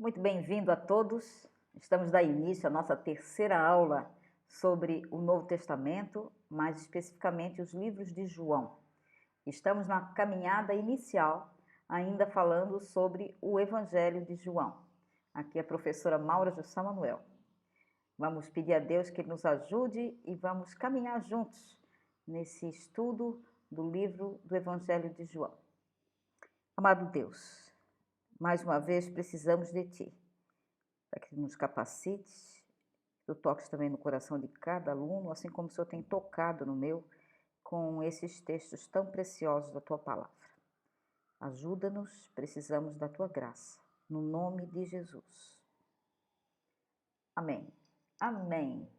Muito bem-vindo a todos. Estamos dando início à nossa terceira aula sobre o Novo Testamento, mais especificamente os livros de João. Estamos na caminhada inicial, ainda falando sobre o Evangelho de João. Aqui é a professora Maura Jussá Manuel. Vamos pedir a Deus que Ele nos ajude e vamos caminhar juntos nesse estudo do livro do Evangelho de João. Amado Deus, mais uma vez precisamos de Ti, para que nos capacites, tu toques também no coração de cada aluno, assim como o Senhor tem tocado no meu, com esses textos tão preciosos da Tua Palavra. Ajuda-nos, precisamos da Tua graça, no nome de Jesus. Amém. Amém.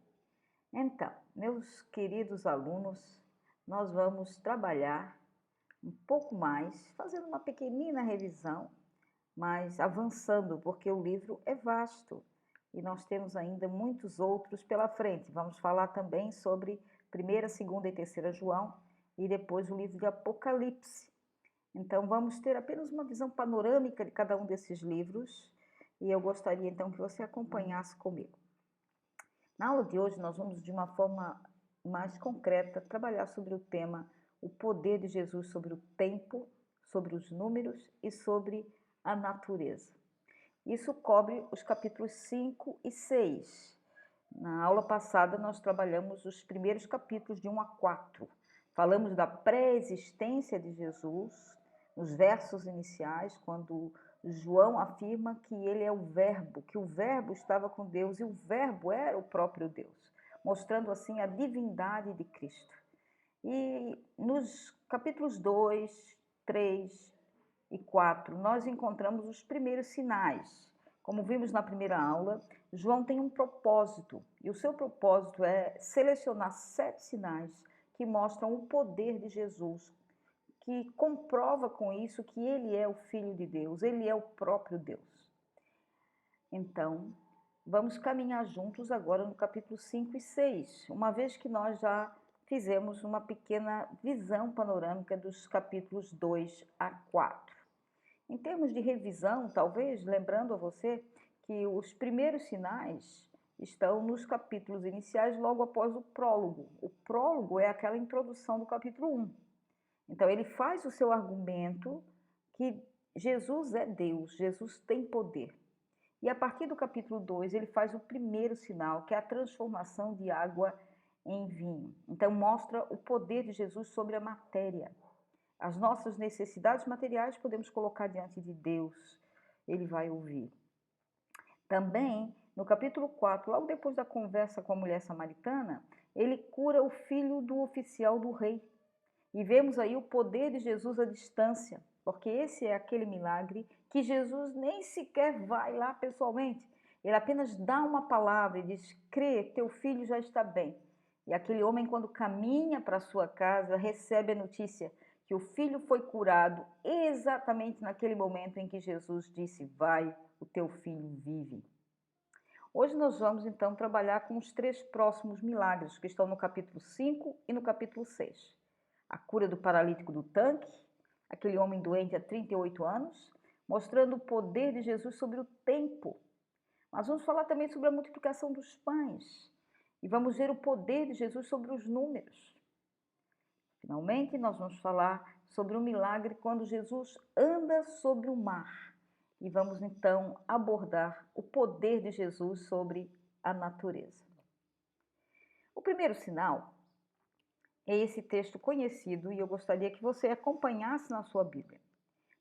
Então, meus queridos alunos, nós vamos trabalhar um pouco mais, fazendo uma pequenina revisão, mas avançando, porque o livro é vasto e nós temos ainda muitos outros pela frente. Vamos falar também sobre 1ª, 2ª e 3ª João e depois o livro de Apocalipse. Então vamos ter apenas uma visão panorâmica de cada um desses livros e eu gostaria então que você acompanhasse comigo. Na aula de hoje nós vamos de uma forma mais concreta trabalhar sobre o tema o poder de Jesus sobre o tempo, sobre os números e sobre a natureza. Isso cobre os capítulos 5 e 6. Na aula passada nós trabalhamos os primeiros capítulos de 1 a 4. Falamos da pré-existência de Jesus, nos versos iniciais, quando João afirma que ele é o Verbo, que o Verbo estava com Deus e o Verbo era o próprio Deus, mostrando assim a divindade de Cristo. E nos capítulos 2, 3 e 4, nós encontramos os primeiros sinais. Como vimos na primeira aula, João tem um propósito, e o seu propósito é selecionar 7 sinais que mostram o poder de Jesus, que comprova com isso que ele é o Filho de Deus, ele é o próprio Deus. Então, vamos caminhar juntos agora no capítulo 5 e 6, uma vez que nós já fizemos uma pequena visão panorâmica dos capítulos 2 a 4. Em termos de revisão, talvez, lembrando a você que os primeiros sinais estão nos capítulos iniciais, logo após o prólogo. O prólogo é aquela introdução do capítulo 1. Então, ele faz o seu argumento que Jesus é Deus, Jesus tem poder. E a partir do capítulo 2, ele faz o primeiro sinal, que é a transformação de água em vinho. Então, mostra o poder de Jesus sobre a matéria. As nossas necessidades materiais podemos colocar diante de Deus, ele vai ouvir. Também, no capítulo 4, logo depois da conversa com a mulher samaritana, ele cura o filho do oficial do rei. E vemos aí o poder de Jesus à distância, porque esse é aquele milagre que Jesus nem sequer vai lá pessoalmente. Ele apenas dá uma palavra e diz: crê, teu filho já está bem. E aquele homem, quando caminha para sua casa, recebe a notícia que o filho foi curado exatamente naquele momento em que Jesus disse: vai, o teu filho vive. Hoje nós vamos então trabalhar com os 3 próximos milagres que estão no capítulo 5 e no capítulo 6. A cura do paralítico do tanque, aquele homem doente há 38 anos, mostrando o poder de Jesus sobre o tempo. Mas vamos falar também sobre a multiplicação dos pães e vamos ver o poder de Jesus sobre os números. Finalmente, nós vamos falar sobre o milagre quando Jesus anda sobre o mar e vamos então abordar o poder de Jesus sobre a natureza. O primeiro sinal é esse texto conhecido e eu gostaria que você acompanhasse na sua Bíblia.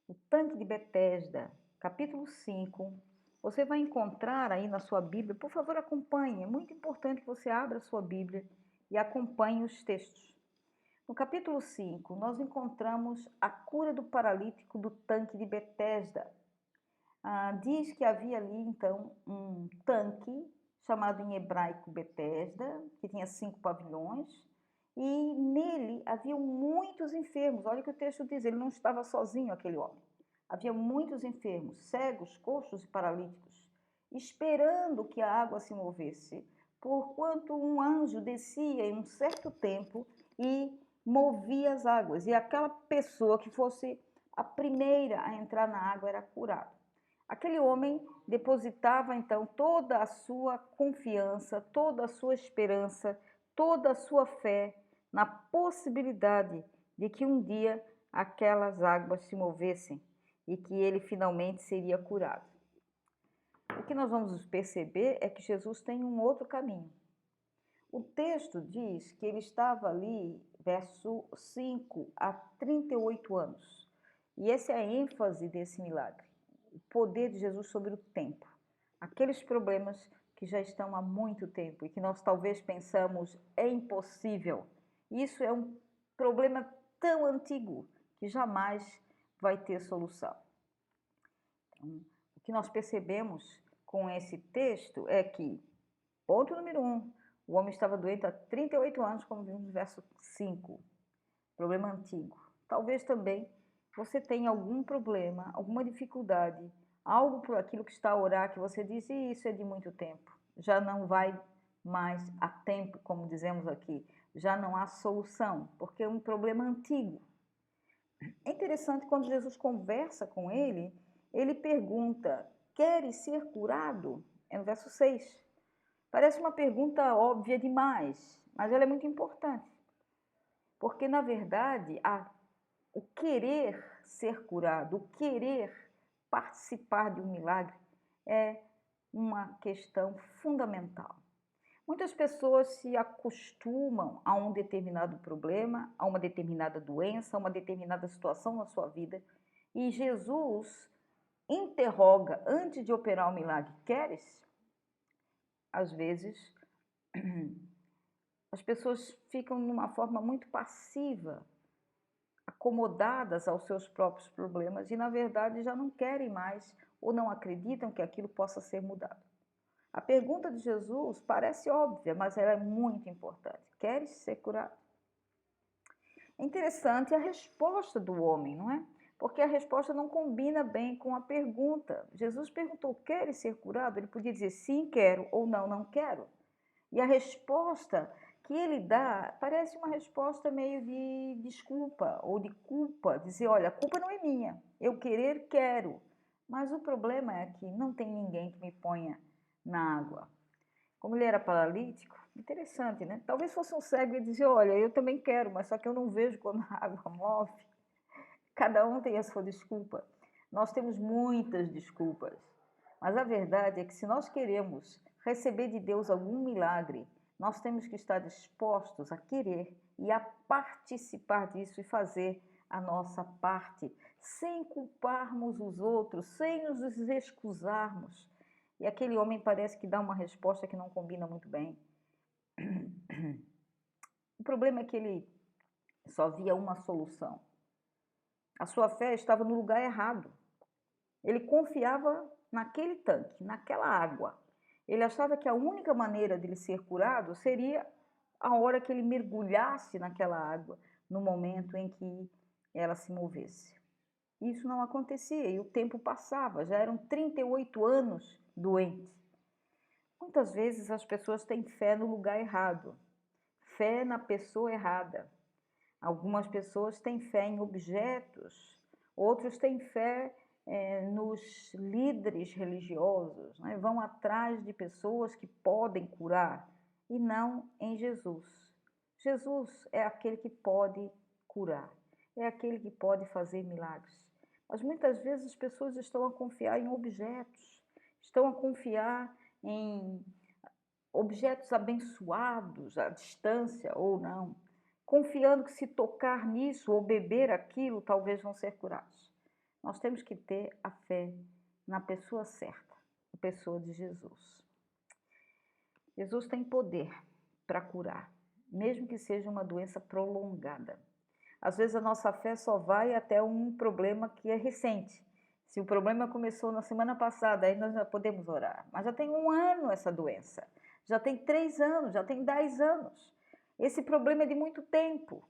O tanque de Betesda, capítulo 5, você vai encontrar aí na sua Bíblia, por favor acompanhe, é muito importante que você abra a sua Bíblia e acompanhe os textos. No capítulo 5, nós encontramos a cura do paralítico do tanque de Betesda. Diz que havia ali então um tanque chamado em hebraico Betesda, que tinha 5 pavilhões, e nele haviam muitos enfermos. Olha o que o texto diz, ele não estava sozinho, aquele homem. Havia muitos enfermos, cegos, coxos e paralíticos, esperando que a água se movesse, porquanto um anjo descia em um certo tempo e movia as águas, e aquela pessoa que fosse a primeira a entrar na água era curada. Aquele homem depositava então toda a sua confiança, toda a sua esperança, toda a sua fé na possibilidade de que um dia aquelas águas se movessem e que ele finalmente seria curado. O que nós vamos perceber é que Jesus tem um outro caminho. O texto diz que ele estava ali, verso 5, há 38 anos. E essa é a ênfase desse milagre. O poder de Jesus sobre o tempo. Aqueles problemas que já estão há muito tempo e que nós talvez pensamos é impossível. Isso é um problema tão antigo que jamais vai ter solução. Então, o que nós percebemos com esse texto é que, ponto número 1, o homem estava doente há 38 anos, como vimos no verso 5. Problema antigo. Talvez também você tenha algum problema, alguma dificuldade, algo por aquilo que está a orar, que você diz, e isso é de muito tempo. Já não vai mais a tempo, como dizemos aqui. Já não há solução, porque é um problema antigo. É interessante quando Jesus conversa com ele, ele pergunta, queres ser curado? É no verso 6. Parece uma pergunta óbvia demais, mas ela é muito importante. Porque, na verdade, o querer ser curado, o querer participar de um milagre é uma questão fundamental. Muitas pessoas se acostumam a um determinado problema, a uma determinada doença, a uma determinada situação na sua vida, e Jesus interroga antes de operar o milagre: queres? Às vezes, as pessoas ficam numa forma muito passiva, acomodadas aos seus próprios problemas e, na verdade, já não querem mais ou não acreditam que aquilo possa ser mudado. A pergunta de Jesus parece óbvia, mas ela é muito importante. Queres ser curado? É interessante a resposta do homem, não é? Porque a resposta não combina bem com a pergunta. Jesus perguntou, queres ser curado? Ele podia dizer sim, quero, ou não, não quero. E a resposta que ele dá parece uma resposta meio de desculpa ou de culpa. Dizer, olha, a culpa não é minha, eu querer, quero. Mas o problema é que não tem ninguém que me ponha na água. Como ele era paralítico, interessante, né? Talvez fosse um cego e dizia, olha, eu também quero, mas só que eu não vejo quando a água move. Cada um tem a sua desculpa. Nós temos muitas desculpas. Mas a verdade é que se nós queremos receber de Deus algum milagre, nós temos que estar dispostos a querer e a participar disso e fazer a nossa parte, sem culparmos os outros, sem nos excusarmos. E aquele homem parece que dá uma resposta que não combina muito bem. O problema é que ele só via uma solução. A sua fé estava no lugar errado. Ele confiava naquele tanque, naquela água. Ele achava que a única maneira de ele ser curado seria a hora que ele mergulhasse naquela água, no momento em que ela se movesse. Isso não acontecia e o tempo passava, já eram 38 anos doente. Muitas vezes as pessoas têm fé no lugar errado, fé na pessoa errada. Algumas pessoas têm fé em objetos, outros têm fé nos líderes religiosos, né? Vão atrás de pessoas que podem curar e não em Jesus. Jesus é aquele que pode curar, é aquele que pode fazer milagres. Mas muitas vezes as pessoas estão a confiar em objetos, estão a confiar em objetos abençoados à distância ou não, confiando que se tocar nisso ou beber aquilo, talvez vão ser curados. Nós temos que ter a fé na pessoa certa, a pessoa de Jesus. Jesus tem poder para curar, mesmo que seja uma doença prolongada. Às vezes a nossa fé só vai até um problema que é recente. Se o problema começou na semana passada, aí nós já podemos orar. Mas já tem 1 ano essa doença, já tem 3 anos, já tem 10 anos. Esse problema é de muito tempo.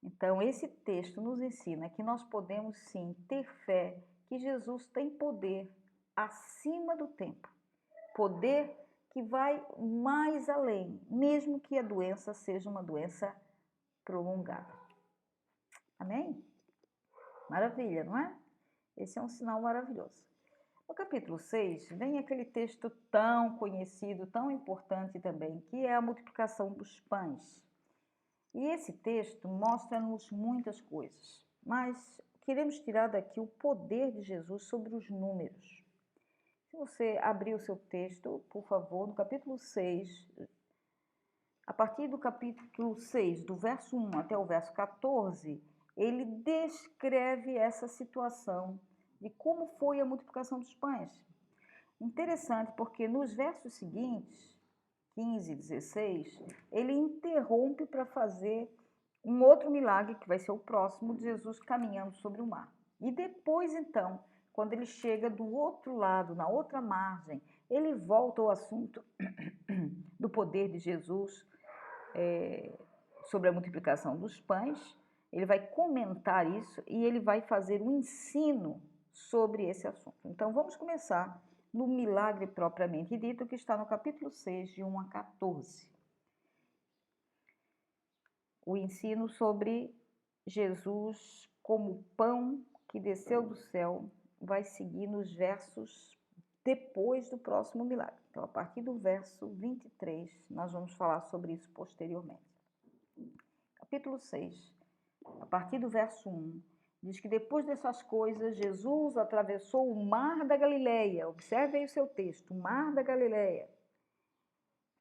Então, esse texto nos ensina que nós podemos sim ter fé que Jesus tem poder acima do tempo. Poder que vai mais além, mesmo que a doença seja uma doença prolongada. Amém? Maravilha, não é? Esse é um sinal maravilhoso. No capítulo 6, vem aquele texto tão conhecido, tão importante também, que é a multiplicação dos pães. E esse texto mostra-nos muitas coisas, mas queremos tirar daqui o poder de Jesus sobre os números. Se você abrir o seu texto, por favor, no capítulo 6, a partir do capítulo 6, do verso 1 até o verso 14, ele descreve essa situação de como foi a multiplicação dos pães. Interessante, porque nos versos seguintes, 15 e 16, ele interrompe para fazer um outro milagre, que vai ser o próximo, de Jesus caminhando sobre o mar. E depois, então, quando ele chega do outro lado, na outra margem, ele volta ao assunto do poder de Jesus sobre a multiplicação dos pães. Ele vai comentar isso e ele vai fazer um ensino sobre esse assunto. Então, vamos começar no milagre propriamente dito, que está no capítulo 6, de 1 a 14. O ensino sobre Jesus como pão que desceu do céu vai seguir nos versos depois do próximo milagre. Então, a partir do verso 23, nós vamos falar sobre isso posteriormente. Capítulo 6, a partir do verso 1, diz que depois dessas coisas, Jesus atravessou o mar da Galileia. Observe aí o seu texto, o mar da Galileia,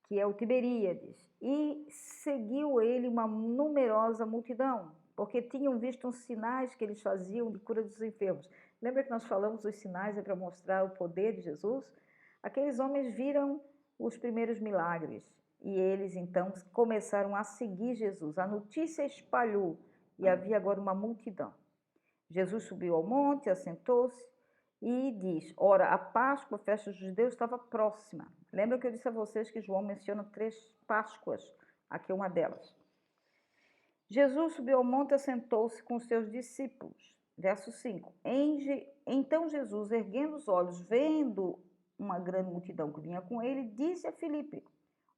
que é o Tiberíades, e seguiu ele uma numerosa multidão, porque tinham visto os sinais que eles faziam de cura dos enfermos. Lembra que nós falamos os sinais para mostrar o poder de Jesus? Aqueles homens viram os primeiros milagres e eles então começaram a seguir Jesus. A notícia espalhou e havia agora uma multidão. Jesus subiu ao monte, assentou-se e diz: ora, a Páscoa, a festa dos judeus, estava próxima. Lembra que eu disse a vocês que João menciona 3 Páscoas? Aqui é uma delas. Jesus subiu ao monte e assentou-se com os seus discípulos. Verso 5. Então Jesus, erguendo os olhos, vendo uma grande multidão que vinha com ele, disse a Filipe: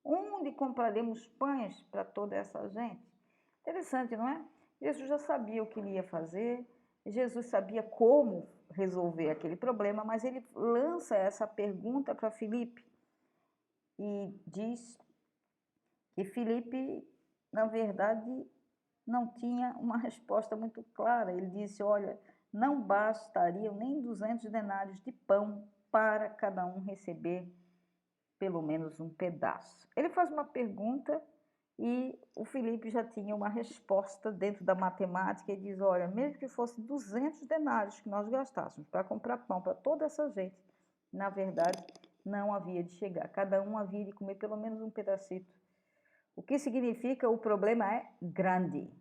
onde compraremos pães para toda essa gente? Interessante, não é? Jesus já sabia o que ele ia fazer, Jesus sabia como resolver aquele problema, mas ele lança essa pergunta para Filipe e diz que Filipe, na verdade, não tinha uma resposta muito clara. Ele disse: olha, não bastariam nem 200 denários de pão para cada um receber pelo menos um pedaço. Ele faz uma pergunta e o Filipe já tinha uma resposta dentro da matemática e diz: olha, mesmo que fosse 200 denários que nós gastássemos para comprar pão para toda essa gente, na verdade, não havia de chegar. Cada um havia de comer pelo menos um pedacito. O que significa o problema é grande.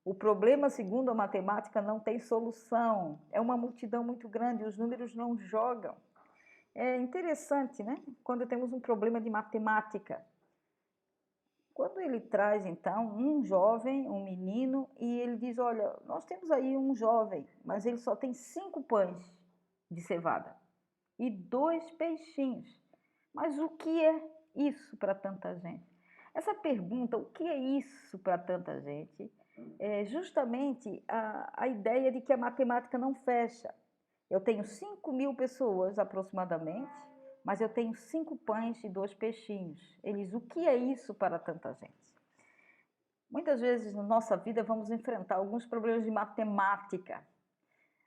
O problema, segundo a matemática, não tem solução. É uma multidão muito grande, os números não jogam. É interessante, né? Quando temos um problema de matemática. Quando ele traz, então, um jovem, um menino, e ele diz: olha, nós temos aí um jovem, mas ele só tem 5 pães de cevada e 2 peixinhos. Mas o que é isso para tanta gente? Essa pergunta, o que é isso para tanta gente, é justamente a ideia de que a matemática não fecha. Eu tenho 5.000 pessoas aproximadamente, mas eu tenho 5 pães e 2 peixinhos. Eles, o que é isso para tanta gente? Muitas vezes na nossa vida vamos enfrentar alguns problemas de matemática.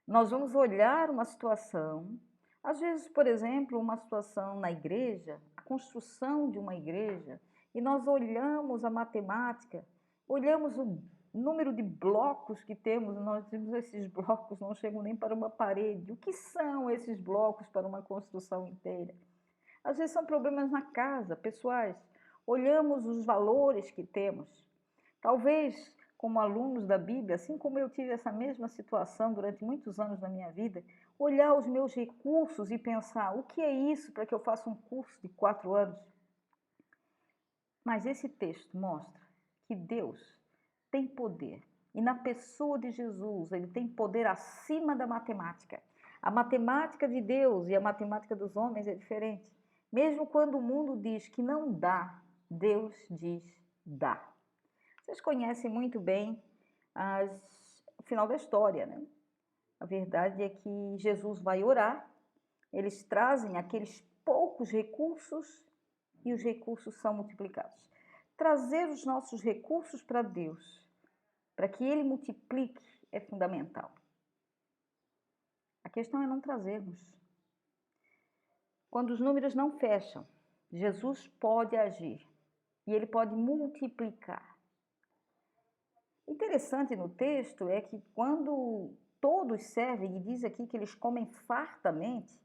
Nós vamos olhar uma situação, às vezes, por exemplo, uma situação na igreja, a construção de uma igreja, e nós olhamos a matemática, olhamos o número de blocos que temos, nós dizemos: esses blocos não chegam nem para uma parede. O que são esses blocos para uma construção inteira? Às vezes são problemas na casa, pessoais. Olhamos os valores que temos. Talvez, como alunos da Bíblia, assim como eu tive essa mesma situação durante muitos anos na minha vida, olhar os meus recursos e pensar: o que é isso para que eu faça um curso de 4 anos? Mas esse texto mostra que Deus tem poder. E na pessoa de Jesus, ele tem poder acima da matemática. A matemática de Deus e a matemática dos homens é diferente. Mesmo quando o mundo diz que não dá, Deus diz dá. Vocês conhecem muito bem o final da história, né? A verdade é que Jesus vai orar eles trazem aqueles poucos recursos e os recursos são multiplicados. Trazer os nossos recursos para Deus, para que Ele multiplique, é fundamental. A questão é não trazermos. Quando os números não fecham, Jesus pode agir e Ele pode multiplicar. Interessante no texto é que quando todos servem, e diz aqui que eles comem fartamente,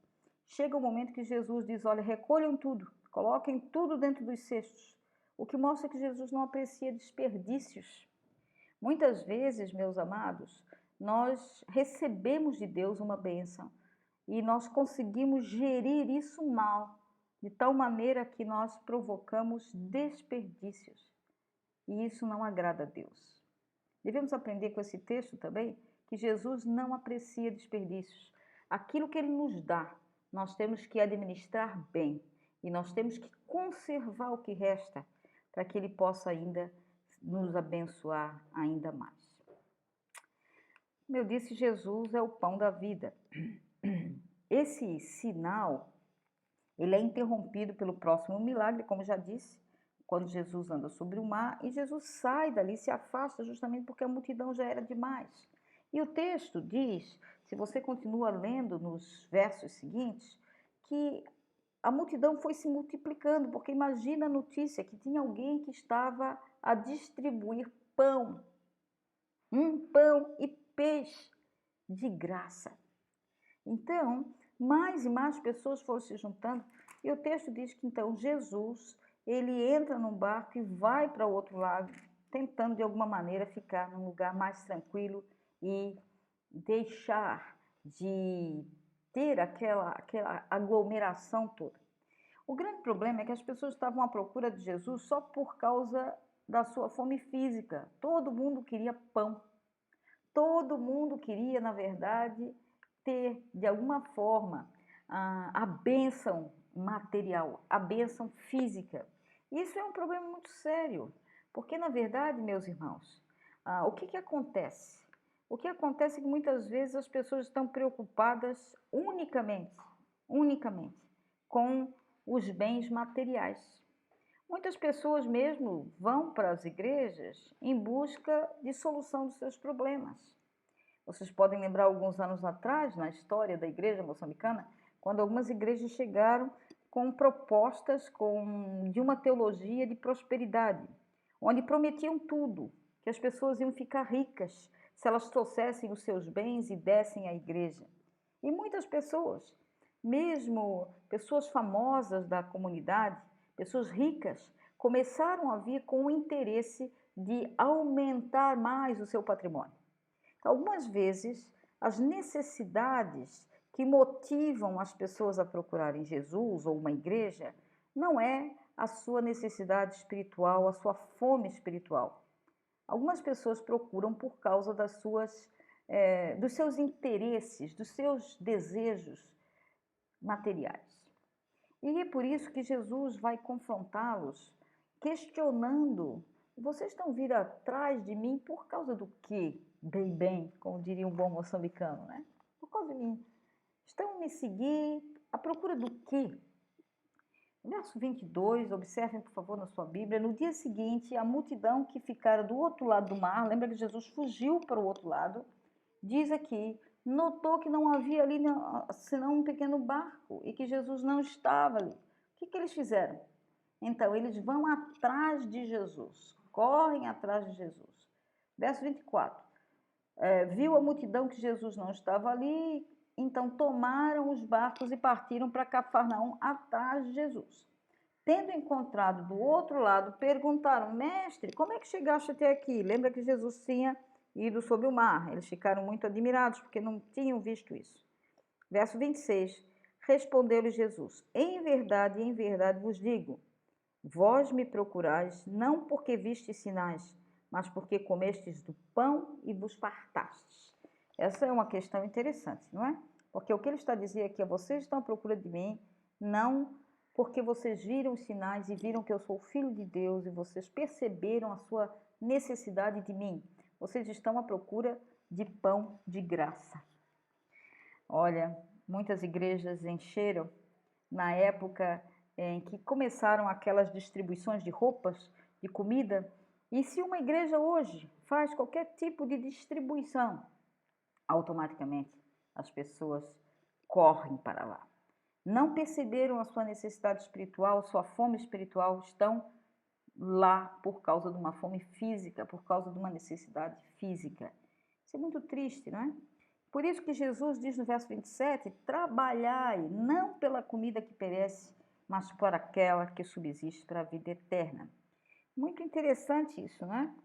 chega o momento que Jesus diz, olha, recolham tudo, coloquem tudo dentro dos cestos, o que mostra que Jesus não aprecia desperdícios. Muitas vezes, meus amados, nós recebemos de Deus uma bênção e nós conseguimos gerir isso mal, de tal maneira que nós provocamos desperdícios. E isso não agrada a Deus. Devemos aprender com esse texto também que Jesus não aprecia desperdícios. Aquilo que Ele nos dá, nós temos que administrar bem e nós temos que conservar o que resta para que Ele possa ainda nos abençoar ainda mais. Como eu disse, Jesus é o pão da vida. Esse sinal, ele é interrompido pelo próximo milagre, como já disse, quando Jesus anda sobre o mar, e Jesus sai dali, se afasta justamente porque a multidão já era demais. E o texto diz, se você continua lendo nos versos seguintes, que a multidão foi se multiplicando, porque imagina a notícia que tinha alguém que estava a distribuir pão, pão e peixe de graça. Então, mais e mais pessoas foram se juntando, e o texto diz que então Jesus, ele entra num barco e vai para o outro lado, tentando de alguma maneira ficar num lugar mais tranquilo e deixar de ter aquela aglomeração toda. O grande problema é que as pessoas estavam à procura de Jesus só por causa da sua fome física. Todo mundo queria pão. Todo mundo queria, na verdade, ter, de alguma forma, a bênção material, a bênção física. Isso é um problema muito sério, porque, na verdade, meus irmãos, o que acontece? O que acontece é que muitas vezes as pessoas estão preocupadas unicamente com os bens materiais. Muitas pessoas mesmo vão para as igrejas em busca de solução dos seus problemas. Vocês podem lembrar alguns anos atrás, na história da igreja moçambicana, quando algumas igrejas chegaram com propostas de uma teologia de prosperidade, onde prometiam tudo, que as pessoas iam ficar ricas se elas trouxessem os seus bens e dessem à igreja. E muitas pessoas, mesmo pessoas famosas da comunidade, pessoas ricas, começaram a vir com o interesse de aumentar mais o seu patrimônio. Algumas vezes, as necessidades que motivam as pessoas a procurarem Jesus ou uma igreja não é a sua necessidade espiritual, a sua fome espiritual. Algumas pessoas procuram por causa dos seus interesses, dos seus desejos materiais. E é por isso que Jesus vai confrontá-los, questionando: vocês estão vindo atrás de mim por causa do quê? Bem, como diria um bom moçambicano, né? Por causa de mim. Estão me seguindo à procura do quê? Verso 22, observem por favor na sua Bíblia. No dia seguinte, a multidão que ficara do outro lado do mar, lembra que Jesus fugiu para o outro lado, diz aqui, notou que não havia ali senão um pequeno barco e que Jesus não estava ali. O que eles fizeram? Então, eles vão atrás de Jesus, correm atrás de Jesus. Verso 24. Viu a multidão que Jesus não estava ali, então tomaram os barcos e partiram para Cafarnaum atrás de Jesus. Tendo encontrado do outro lado, perguntaram: mestre, como é que chegaste até aqui? Lembra que Jesus tinha ido sobre o mar. Eles ficaram muito admirados porque não tinham visto isso. Verso 26. Respondeu-lhe Jesus: em verdade vos digo, vós me procurais não porque vistes sinais, mas porque comestes do pão e vos fartastes. Essa é uma questão interessante, não é? Porque o que ele está dizendo aqui é: vocês estão à procura de mim, não porque vocês viram os sinais e viram que eu sou o Filho de Deus e vocês perceberam a sua necessidade de mim. Vocês estão à procura de pão de graça. Olha, muitas igrejas encheram na época em que começaram aquelas distribuições de roupas, de comida, e se uma igreja hoje faz qualquer tipo de distribuição, automaticamente as pessoas correm para lá. Não perceberam a sua necessidade espiritual, sua fome espiritual, estão lá por causa de uma fome física, por causa de uma necessidade física. Isso é muito triste, não é? Por isso que Jesus diz no verso 27, trabalhai não pela comida que perece, mas por aquela que subsiste para a vida eterna. Muito interessante isso, né?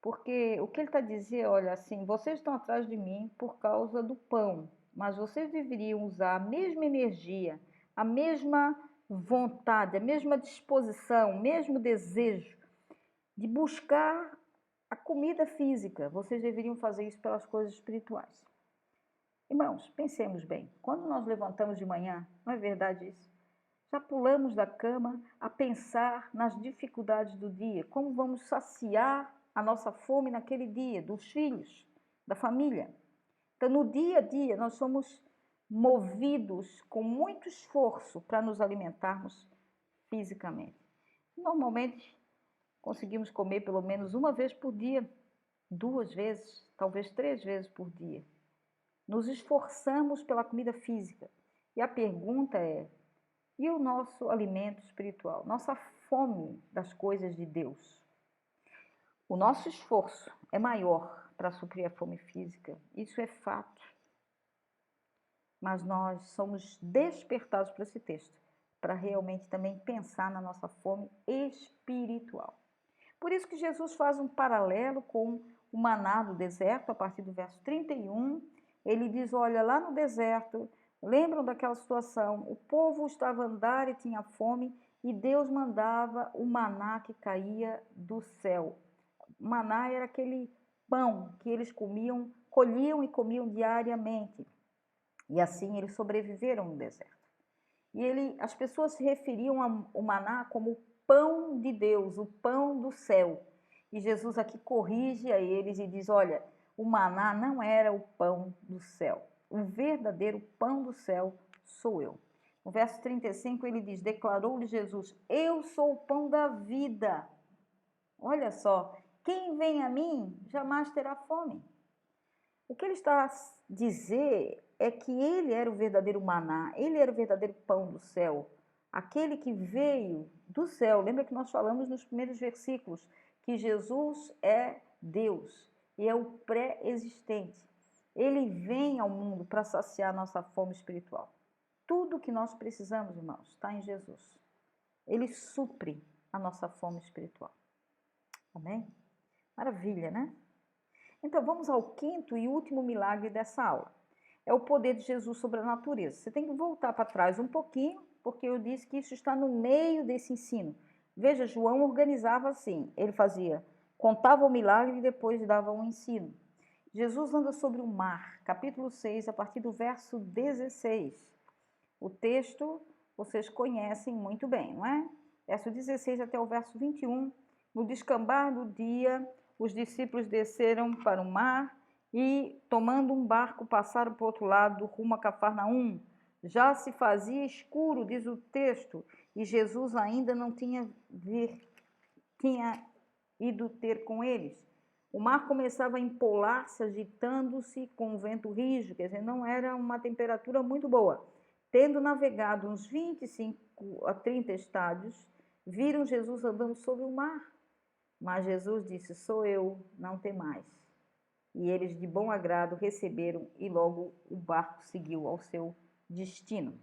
Porque o que ele está dizendo, olha assim, vocês estão atrás de mim por causa do pão, mas vocês deveriam usar a mesma energia, a mesma vontade, a mesma disposição, o mesmo desejo de buscar a comida física. Vocês deveriam fazer isso pelas coisas espirituais. Irmãos, pensemos bem, quando nós levantamos de manhã, não é verdade isso? Já pulamos da cama a pensar nas dificuldades do dia, como vamos saciar a nossa fome naquele dia, dos filhos, da família. Então, no dia a dia, nós somos movidos com muito esforço para nos alimentarmos fisicamente. Normalmente, conseguimos comer pelo menos uma vez por dia, 2 vezes, talvez 3 vezes por dia. Nos esforçamos pela comida física. E a pergunta é, e o nosso alimento espiritual? Nossa fome das coisas de Deus? O nosso esforço é maior para suprir a fome física, isso é fato. Mas nós somos despertados por esse texto, para realmente também pensar na nossa fome espiritual. Por isso que Jesus faz um paralelo com o maná do deserto, a partir do verso 31. Ele diz, olha, lá no deserto, lembram daquela situação? O povo estava a andar e tinha fome, e Deus mandava o maná que caía do céu. O maná era aquele pão que eles comiam, colhiam e comiam diariamente. E assim eles sobreviveram no deserto. E as pessoas se referiam ao maná como o pão de Deus, o pão do céu. E Jesus aqui corrige a eles e diz, olha, o maná não era o pão do céu. O verdadeiro pão do céu sou eu. No verso 35 ele diz, declarou-lhe Jesus, eu sou o pão da vida. Olha só, quem vem a mim jamais terá fome. O que ele está a dizer é que ele era o verdadeiro maná, ele era o verdadeiro pão do céu, aquele que veio do céu. Lembra que nós falamos nos primeiros versículos que Jesus é Deus e é o pré-existente. Ele vem ao mundo para saciar nossa fome espiritual. Tudo que nós precisamos, irmãos, está em Jesus. Ele supre a nossa fome espiritual. Amém? Maravilha, né? Então, vamos ao quinto e último milagre dessa aula. É o poder de Jesus sobre a natureza. Você tem que voltar para trás um pouquinho, porque eu disse que isso está no meio desse ensino. Veja, João organizava assim, ele contava o milagre e depois dava um ensino. Jesus anda sobre o mar, capítulo 6, a partir do verso 16. O texto vocês conhecem muito bem, não é? Verso 16 até o verso 21. No descambar do dia, os discípulos desceram para o mar e, tomando um barco, passaram para o outro lado, rumo a Cafarnaum. Já se fazia escuro, diz o texto, e Jesus ainda não tinha ido ter com eles. O mar começava a empolar-se, agitando-se com um vento rijo, quer dizer, não era uma temperatura muito boa. Tendo navegado uns 25 a 30 estádios, viram Jesus andando sobre o mar. Mas Jesus disse, sou eu, não temais. E eles de bom agrado receberam e logo o barco seguiu ao seu destino.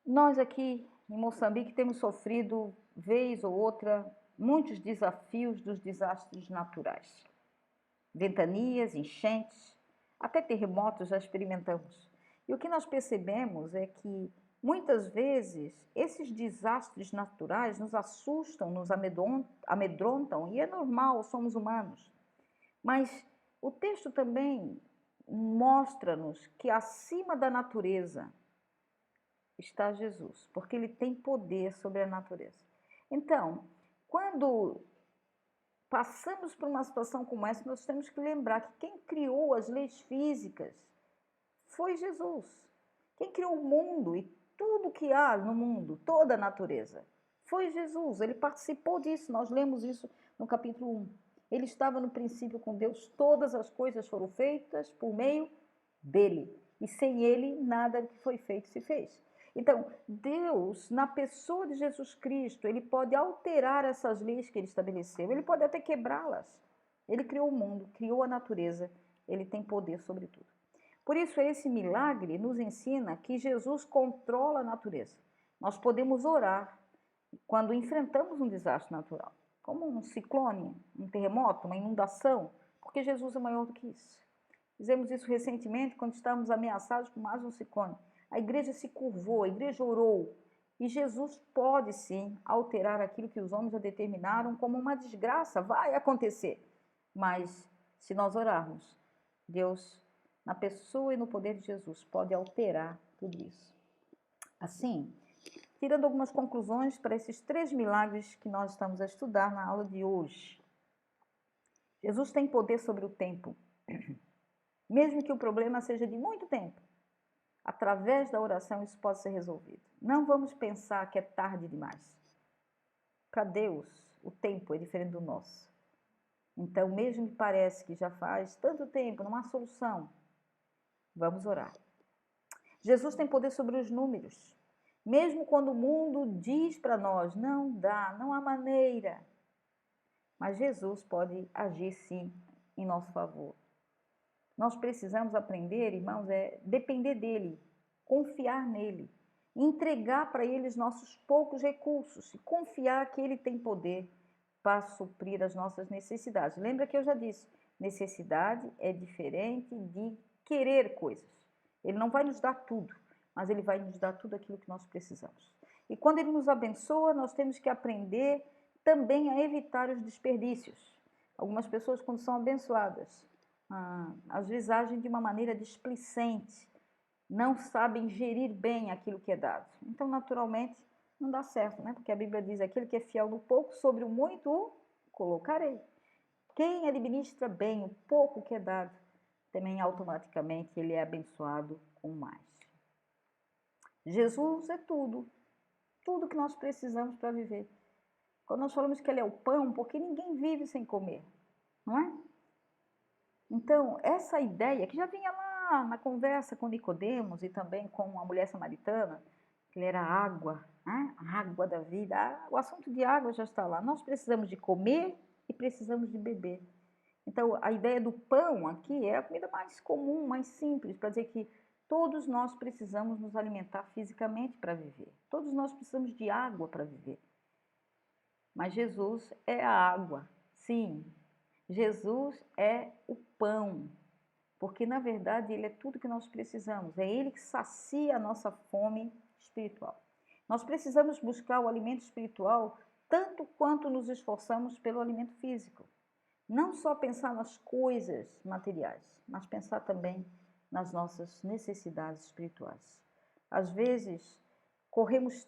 Nós aqui em Moçambique temos sofrido, vez ou outra, muitos desafios dos desastres naturais. Ventanias, enchentes, até terremotos já experimentamos. E o que nós percebemos é que muitas vezes esses desastres naturais nos assustam, nos amedrontam, e é normal, somos humanos. Mas o texto também mostra-nos que acima da natureza está Jesus, porque ele tem poder sobre a natureza. Então, quando passamos por uma situação como essa, nós temos que lembrar que quem criou as leis físicas Foi Jesus. Quem criou o mundo e tudo que há no mundo, toda a natureza, foi Jesus. Ele participou disso, nós lemos isso no capítulo 1. Ele estava no princípio com Deus, todas as coisas foram feitas por meio dele. E sem ele, nada que foi feito se fez. Então, Deus, na pessoa de Jesus Cristo, ele pode alterar essas leis que ele estabeleceu, ele pode até quebrá-las. Ele criou o mundo, criou a natureza, ele tem poder sobre tudo. Por isso, esse milagre nos ensina que Jesus controla a natureza. Nós podemos orar quando enfrentamos um desastre natural, como um ciclone, um terremoto, uma inundação, porque Jesus é maior do que isso. Fizemos isso recentemente quando estávamos ameaçados com mais um ciclone. A igreja se curvou, a igreja orou. E Jesus pode sim alterar aquilo que os homens já determinaram como uma desgraça, vai acontecer. Mas se nós orarmos, Deus, na pessoa e no poder de Jesus, pode alterar tudo isso. Assim, tirando algumas conclusões para esses 3 milagres que nós estamos a estudar na aula de hoje. Jesus tem poder sobre o tempo. Mesmo que o problema seja de muito tempo, através da oração isso pode ser resolvido. Não vamos pensar que é tarde demais. Para Deus, o tempo é diferente do nosso. Então, mesmo que pareça que já faz tanto tempo, não há solução, vamos orar. Jesus tem poder sobre os números. Mesmo quando o mundo diz para nós, não dá, não há maneira. Mas Jesus pode agir sim em nosso favor. Nós precisamos aprender, irmãos, depender dele, confiar nele, entregar para ele os nossos poucos recursos e confiar que ele tem poder para suprir as nossas necessidades. Lembra que eu já disse, necessidade é diferente de querer coisas. Ele não vai nos dar tudo, mas ele vai nos dar tudo aquilo que nós precisamos. E quando ele nos abençoa, nós temos que aprender também a evitar os desperdícios. Algumas pessoas, quando são abençoadas, às vezes agem de uma maneira displicente, não sabem gerir bem aquilo que é dado. Então, naturalmente, não dá certo, né? Porque a Bíblia diz, aquele que é fiel no pouco, sobre o muito o colocarei. Quem administra bem o pouco que é dado, também automaticamente ele é abençoado com mais. Jesus é tudo que nós precisamos para viver. Quando nós falamos que ele é o pão, porque ninguém vive sem comer, não é? Então, essa ideia que já vinha lá na conversa com Nicodemos e também com a mulher samaritana, que ele era água, né? A água da vida. O assunto de água já está lá. Nós precisamos de comer e precisamos de beber. Então, a ideia do pão aqui é a comida mais comum, mais simples, para dizer que todos nós precisamos nos alimentar fisicamente para viver. Todos nós precisamos de água para viver. Mas Jesus é a água, sim. Jesus é o pão, porque na verdade ele é tudo que nós precisamos, é ele que sacia a nossa fome espiritual. Nós precisamos buscar o alimento espiritual tanto quanto nos esforçamos pelo alimento físico. Não só pensar nas coisas materiais, mas pensar também nas nossas necessidades espirituais. Às vezes, corremos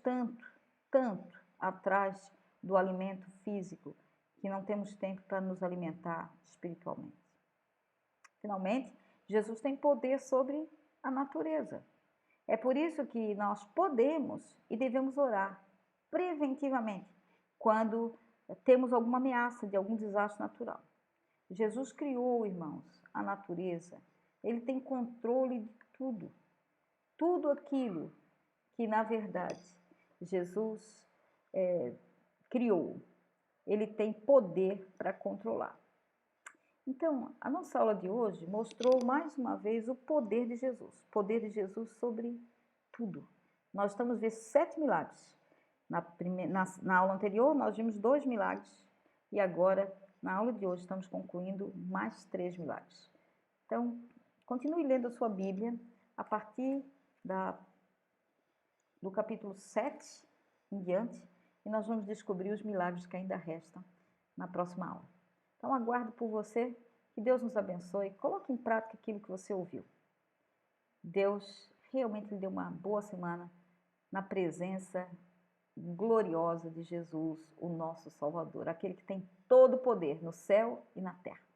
tanto atrás do alimento físico, que não temos tempo para nos alimentar espiritualmente. Finalmente, Jesus tem poder sobre a natureza. É por isso que nós podemos e devemos orar preventivamente quando temos alguma ameaça de algum desastre natural. Jesus criou, irmãos, a natureza. Ele tem controle de tudo. Tudo aquilo que, na verdade, Jesus criou. Ele tem poder para controlar. Então, a nossa aula de hoje mostrou mais uma vez o poder de Jesus. O poder de Jesus sobre tudo. Nós estamos vendo 7 milagres. Na aula anterior, nós vimos 2 milagres. E agora, na aula de hoje, estamos concluindo mais 3 milagres. Então, continue lendo a sua Bíblia a partir do capítulo 7 em diante. E nós vamos descobrir os milagres que ainda restam na próxima aula. Então, aguardo por você, que Deus nos abençoe, coloque em prática aquilo que você ouviu. Deus realmente lhe deu uma boa semana na presença gloriosa de Jesus, o nosso Salvador, aquele que tem todo o poder no céu e na terra.